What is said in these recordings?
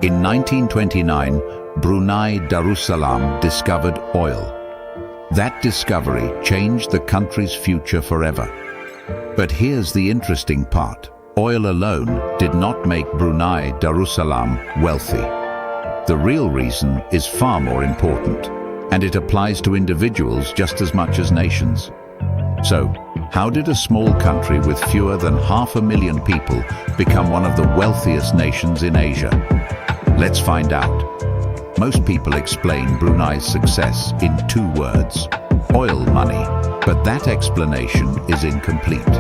In 1929, Brunei Darussalam discovered oil. That discovery changed the country's future forever. But here's the interesting part. Oil alone did not make Brunei Darussalam wealthy. The real reason is far more important, and it applies to individuals just as much as nations. So, how did a small country with fewer than 500,000 people become one of the wealthiest nations in Asia? Let's find out. Most people explain Brunei's success in 2 words: oil money, but that explanation is incomplete.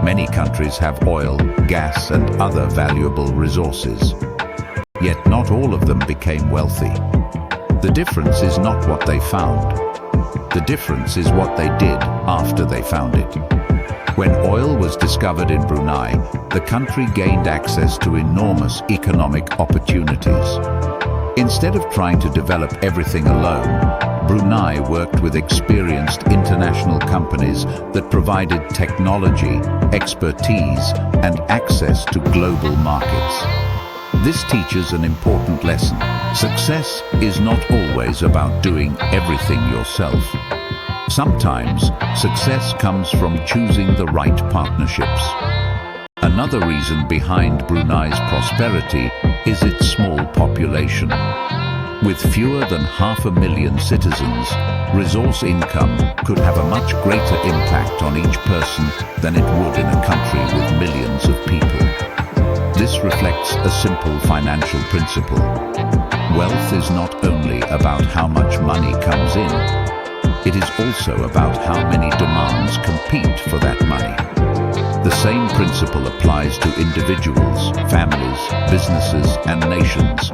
Many countries have oil, gas, and other valuable resources. Yet not all of them became wealthy. The difference is not what they found. The difference is what they did after they found it. When oil was discovered in Brunei, the country gained access to enormous economic opportunities. Instead of trying to develop everything alone, Brunei worked with experienced international companies that provided technology, expertise, and access to global markets. This teaches an important lesson. Success is not always about doing everything yourself. Sometimes success comes from choosing the right partnerships. Another reason behind Brunei's prosperity is its small population. With fewer than 500,000 citizens, resource income could have a much greater impact on each person than it would in a country with millions of people. This reflects a simple financial principle. Wealth is not only about how much money comes in, it is also about how many demands compete for that money. The same principle applies to individuals, families, businesses, and nations.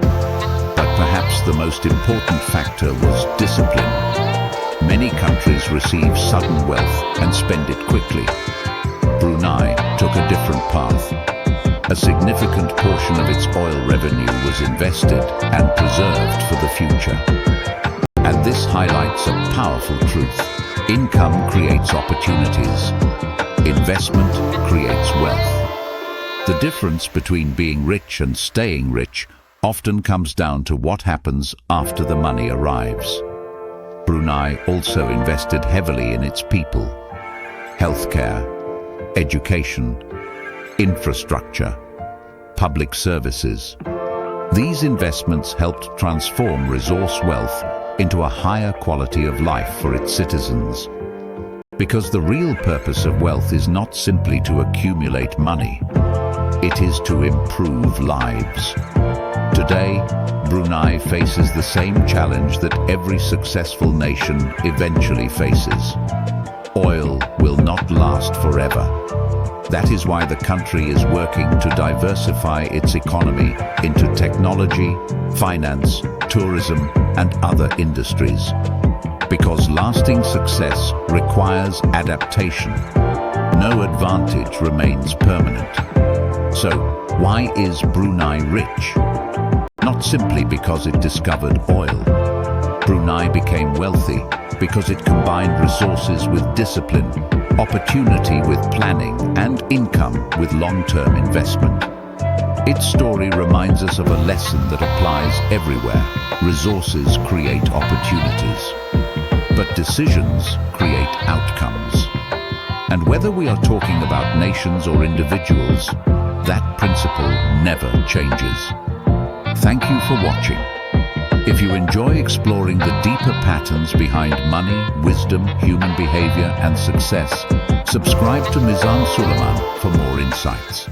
But perhaps the most important factor was discipline. Many countries receive sudden wealth and spend it quickly. Brunei took a different path. A significant portion of its oil revenue was invested and preserved for the future. And this highlights a powerful truth. Income creates opportunities. Investment creates wealth. The difference between being rich and staying rich often comes down to what happens after the money arrives. Brunei also invested heavily in its people. Healthcare, education, infrastructure, public services. These investments helped transform resource wealth into a higher quality of life for its citizens. Because the real purpose of wealth is not simply to accumulate money, it is to improve lives. Today, Brunei faces the same challenge that every successful nation eventually faces. Oil will not last forever. That is why the country is working to diversify its economy into technology, finance, tourism, and other industries. Because lasting success requires adaptation. No advantage remains permanent. So, why is Brunei rich? Not simply because it discovered oil. Brunei became wealthy because it combined resources with discipline, opportunity with planning, and income with long-term investment. Its story reminds us of a lesson that applies everywhere. Resources create opportunities, but decisions create outcomes. And whether we are talking about nations or individuals, that principle never changes. Thank you for watching. If you enjoy exploring the deeper patterns behind money, wisdom, human behavior, and success, subscribe to Mizan Suleman for more insights.